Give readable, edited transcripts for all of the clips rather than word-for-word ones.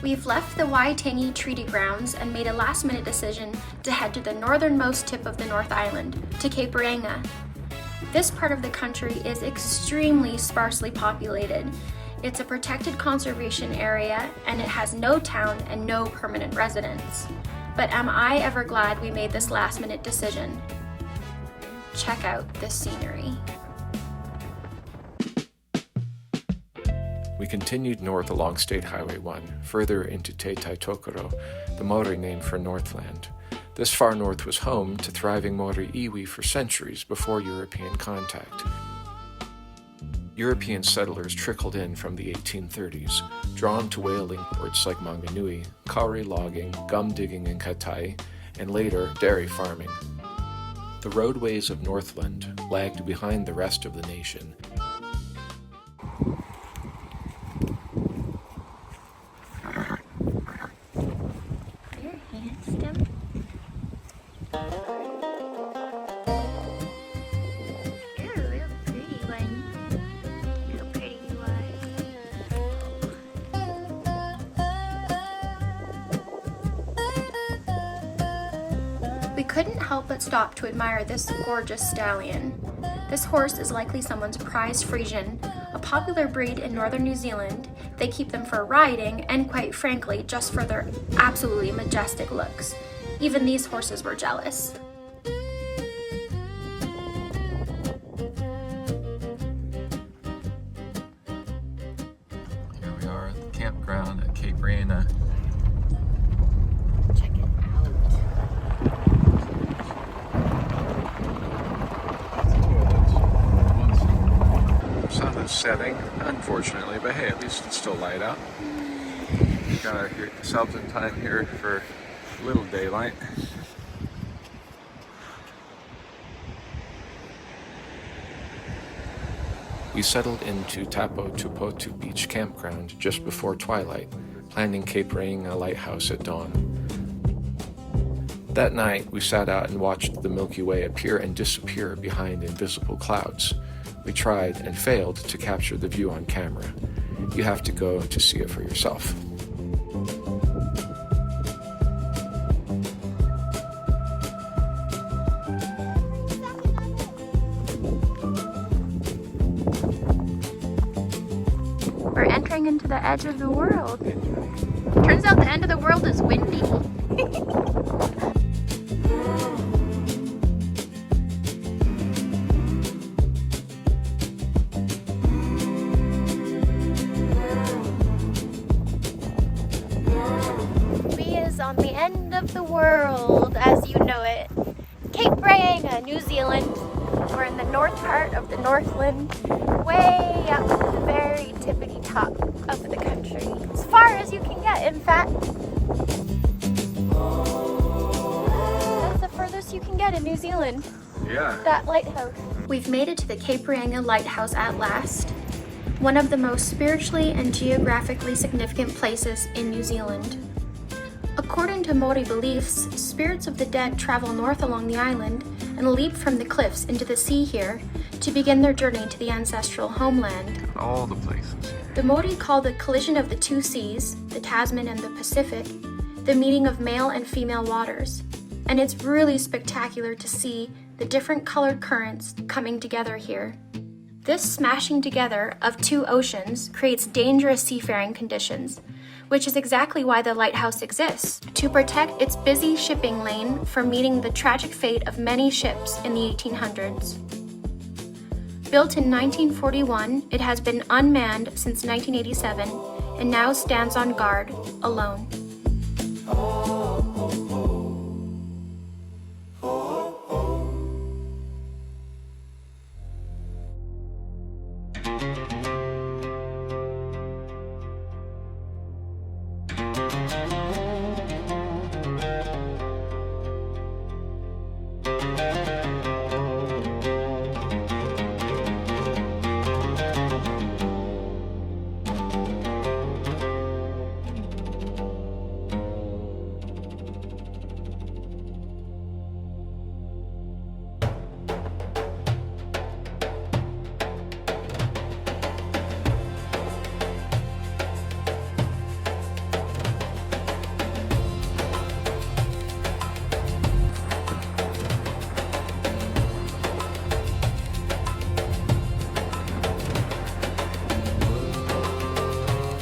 We've left the Waitangi Treaty Grounds and made a last-minute decision to head to the northernmost tip of the North Island, to Cape Reinga. This part of the country is extremely sparsely populated. It's a protected conservation area and it has no town and no permanent residents. But am I ever glad we made this last-minute decision? Check out this scenery. We continued north along State Highway 1, further into Te Taitokoro, the Maori name for Northland. This far north was home to thriving Kai Iwi for centuries before European contact. European settlers trickled in from the 1830s, drawn to whaling ports like Manganui, kauri logging, gum digging in Katai, and later dairy farming. The roadways of Northland lagged behind the rest of the nation. We couldn't help but stop to admire this gorgeous stallion. This horse is likely someone's prized Friesian, a popular breed in northern New Zealand. They keep them for riding and, quite frankly, just for their absolutely majestic looks. Even these horses were jealous. Here we are at the campground at Cape Reinga. Check it out. Sun is setting, unfortunately, but hey, at least it's still light out. We got ourselves in time here for a little daylight. We settled into Tapo Tupotu Beach Campground just before twilight, landing Cape Reinga Lighthouse at dawn. That night, we sat out and watched the Milky Way appear and disappear behind invisible clouds. We tried and failed to capture the view on camera. You have to go to see it for yourself. We're entering into the edge of the world. Turns out the end of the world is windy. On the end of the world, as you know it. Cape Reinga, New Zealand. We're in the north part of the Northland, way up to the very tippity top of the country. As far as you can get, in fact. That's the furthest you can get in New Zealand. Yeah. That lighthouse. We've made it to the Cape Reinga Lighthouse at last. One of the most spiritually and geographically significant places in New Zealand. According to Maori beliefs, spirits of the dead travel north along the island and leap from the cliffs into the sea here to begin their journey to the ancestral homeland. All the places. The Maori call the collision of the two seas, the Tasman and the Pacific, the meeting of male and female waters. And it's really spectacular to see the different colored currents coming together here. This smashing together of two oceans creates dangerous seafaring conditions, which is exactly why the lighthouse exists, to protect its busy shipping lane from meeting the tragic fate of many ships in the 1800s. Built in 1941, it has been unmanned since 1987 and now stands on guard, alone.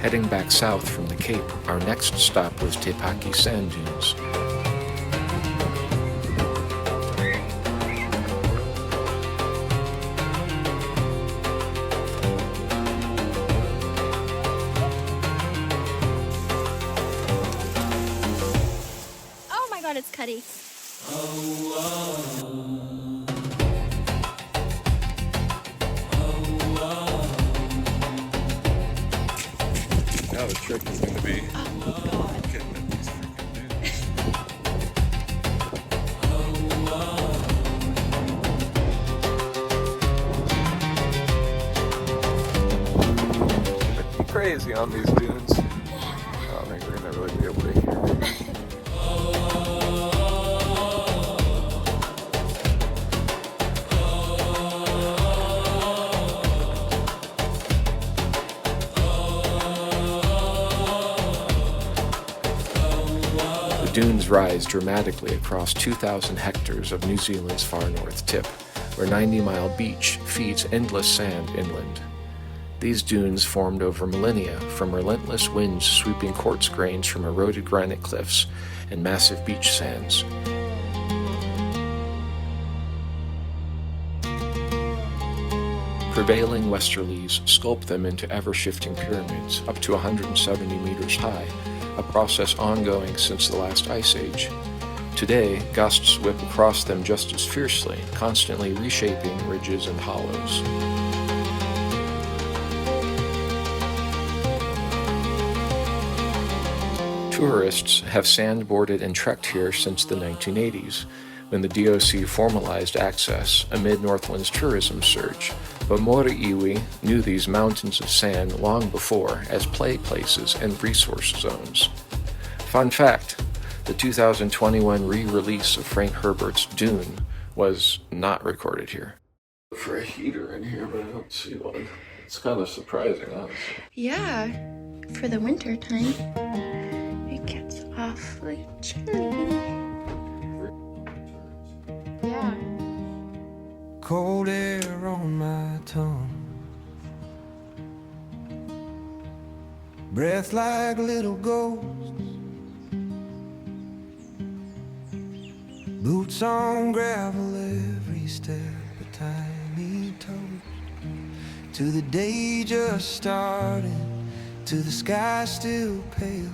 Heading back south from the Cape, our next stop was Te Paki sand dunes. Oh my god, it's Cuddy. Now the trick is going to be getting at these freaking dunes. Pretty crazy on these dunes. I don't think we're going to really be able to hear. The dunes rise dramatically across 2,000 hectares of New Zealand's far north tip, where 90-mile beach feeds endless sand inland. These dunes formed over millennia from relentless winds sweeping quartz grains from eroded granite cliffs and massive beach sands. Prevailing westerlies sculpt them into ever-shifting pyramids up to 170 meters high, a process ongoing since the last ice age. Today, gusts whip across them just as fiercely, constantly reshaping ridges and hollows. Tourists have sandboarded and trekked here since the 1980s, when the DOC formalized access amid Northland's tourism surge. But Kai Iwi knew these mountains of sand long before as play places and resource zones. Fun fact, the 2021 re-release of Frank Herbert's Dune was not recorded here. For a heater in here, but I don't see one. It's kind of surprising, honestly. Yeah, for the winter time, it gets awfully chilly. Yeah. Cold air on my tongue, breath like little ghosts, boots on gravel every step, a tiny toast, to the day just starting, to the sky still pale,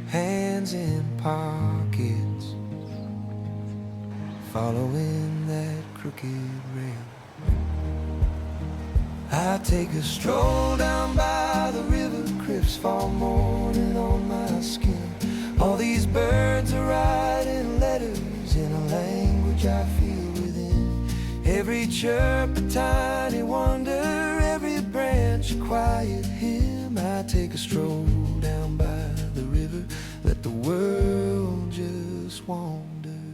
hands in pockets, following that crooked rail. I take a stroll down by the river, crisps fall morning on my skin. All these birds are writing letters in a language I feel within. Every chirp a tiny wonder, every branch a quiet hymn. I take a stroll down by the river, let the world just wander in.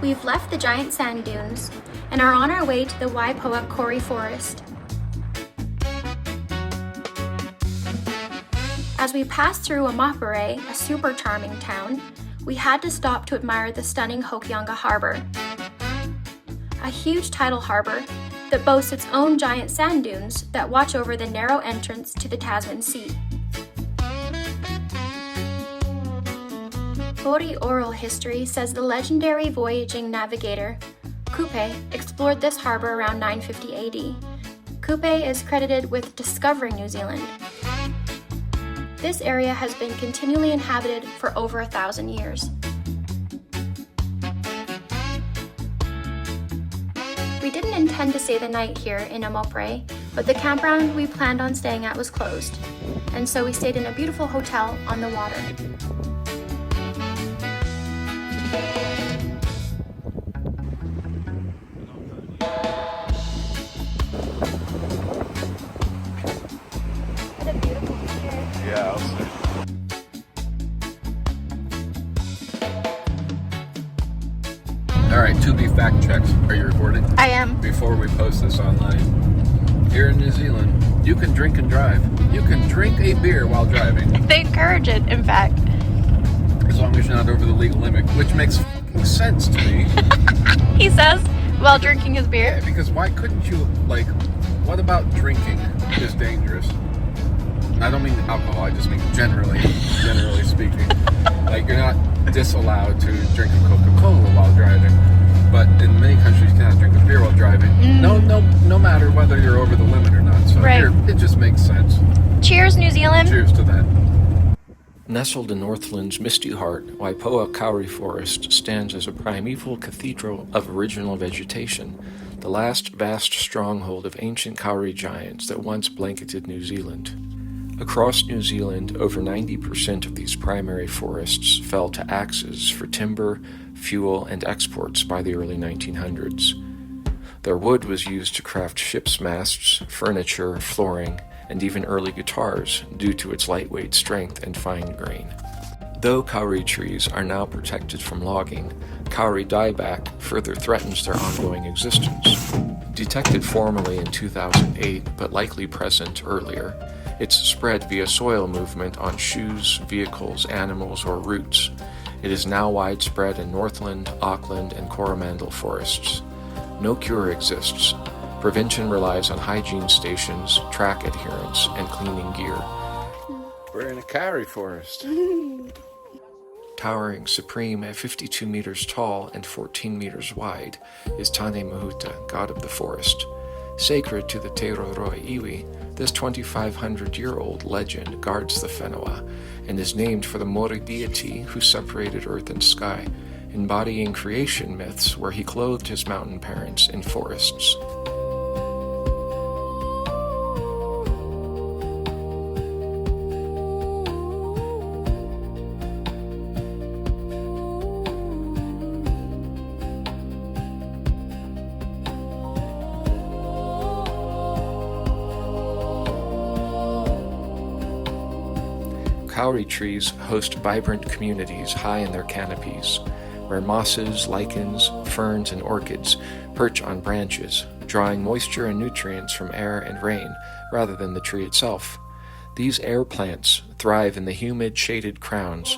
We've left the giant sand dunes and are on our way to the Waipoua Kauri forest. As we passed through Amapare, a super charming town, we had to stop to admire the stunning Hokianga Harbor, a huge tidal harbor that boasts its own giant sand dunes that watch over the narrow entrance to the Tasman Sea. Maori oral history says the legendary voyaging navigator Kupe explored this harbor around 950 AD. Kupe is credited with discovering New Zealand. This area has been continually inhabited for over 1,000 years. We didn't intend to stay the night here in Amapare, but the campground we planned on staying at was closed, and so we stayed in a beautiful hotel on the water. Yeah, I'll say. Alright, to be fact checked. Are you recording? I am. Before we post this online. Here in New Zealand, You can drink and drive. You can drink a beer while driving. They encourage it, in fact. As long as you're not over the legal limit, which makes fucking sense to me. He says, while drinking his beer. Yeah, because why couldn't you, like, what about drinking is dangerous? I don't mean alcohol, I just mean generally speaking. Like, you're not disallowed to drink a Coca-Cola while driving, but in many countries you cannot drink a beer while driving. No matter whether you're over the limit or not. So right. Here, it just makes sense. Cheers, New Zealand. Cheers to that. Nestled in Northland's misty heart, Waipoua Kauri Forest stands as a primeval cathedral of original vegetation, the last vast stronghold of ancient kauri giants that once blanketed New Zealand. Across New Zealand, over 90% of these primary forests fell to axes for timber, fuel, and exports by the early 1900s. Their wood was used to craft ships' masts, furniture, flooring, and even early guitars due to its lightweight strength and fine grain. Though kauri trees are now protected from logging, kauri dieback further threatens their ongoing existence. Detected formally in 2008, but likely present earlier, it's spread via soil movement on shoes, vehicles, animals, or roots. It is now widespread in Northland, Auckland, and Coromandel forests. No cure exists. Prevention relies on hygiene stations, track adherence, and cleaning gear. We're in a kauri forest. Towering supreme at 52 meters tall and 14 meters wide is Tane Mahuta, god of the forest. Sacred to the Te Roroi Iwi, this 2,500-year-old legend guards the whenua and is named for the Mori deity who separated earth and sky, embodying creation myths where he clothed his mountain parents in forests. Kauri trees host vibrant communities high in their canopies, where mosses, lichens, ferns, and orchids perch on branches, drawing moisture and nutrients from air and rain rather than the tree itself. These air plants thrive in the humid, shaded crowns.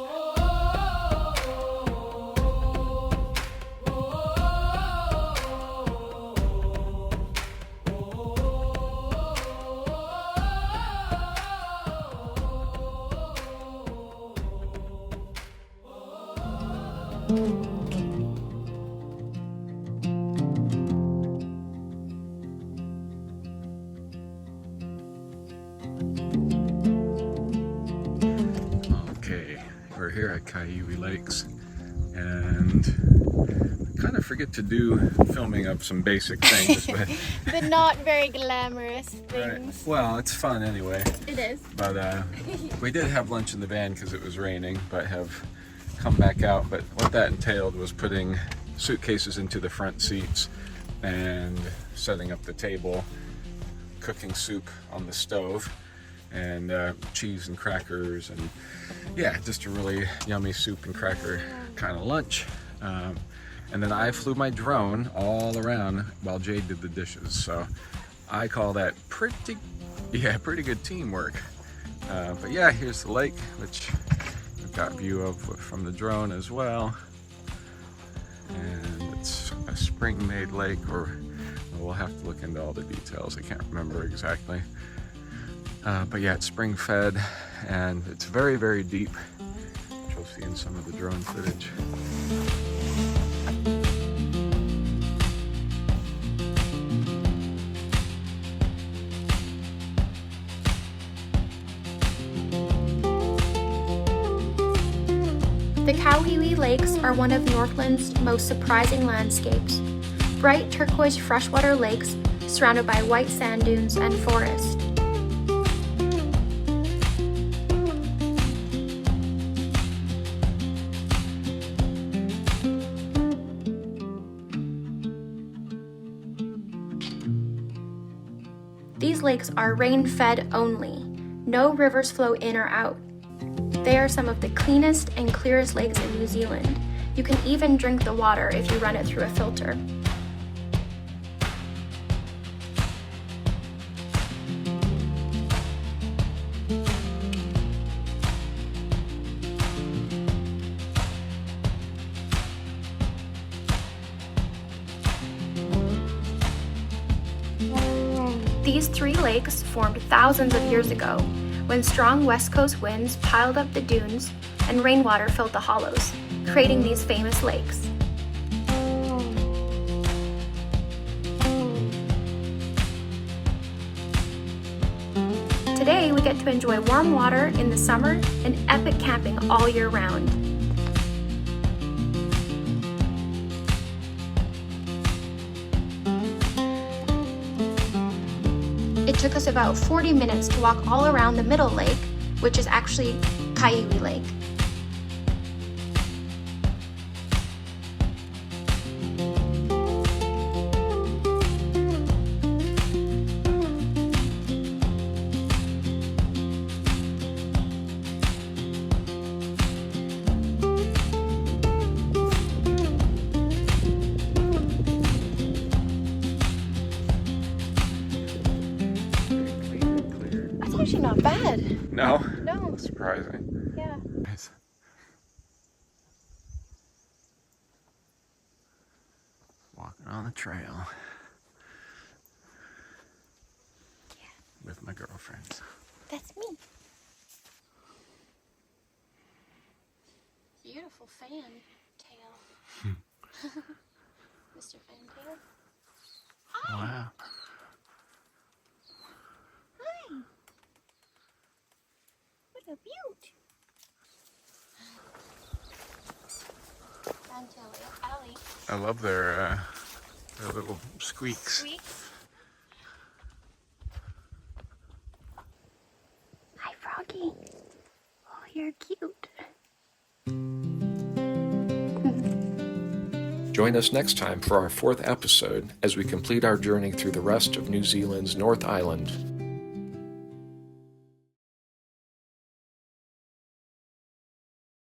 Okay, we're here at Kai Iwi Lakes, and we kind of forget to do filming of some basic things, but But not very glamorous things. right. Well, it's fun anyway. It is. But we did have lunch in the van because it was raining, but have come back out. But what that entailed was putting suitcases into the front seats and setting up the table, cooking soup on the stove, and cheese and crackers, and yeah, just a really yummy soup and cracker kind of lunch. And then I flew my drone all around while Jade did the dishes. So I call that pretty good teamwork. But yeah, here's the lake, which we've got view of from the drone as well. And it's a spring-made lake, or we'll have to look into all the details. I can't remember exactly. But yeah, it's spring-fed, and it's very, very deep, which you'll see in some of the drone footage. The Kauhiwi Lakes are one of Northland's most surprising landscapes. Bright turquoise freshwater lakes surrounded by white sand dunes and forest. These lakes are rain-fed only. No rivers flow in or out. They are some of the cleanest and clearest lakes in New Zealand. You can even drink the water if you run it through a filter. These 3 lakes formed thousands of years ago when strong west coast winds piled up the dunes and rainwater filled the hollows, creating these famous lakes. Today, we get to enjoy warm water in the summer and epic camping all year round. It took us about 40 minutes to walk all around the middle lake, which is actually Kai Iwi Lake. Actually not bad. No? No. Surprising. Yeah. Nice. Walking on the trail. Yeah. With my girlfriends. That's me. Beautiful fan tail. Mr. Fantail. Hi. Wow. Hi. What a beaut. Fantail Alley. I love their little squeaks. Squeaks. Hi, Froggy. Oh, you're cute. Join us next time for our 4th episode as we complete our journey through the rest of New Zealand's North Island.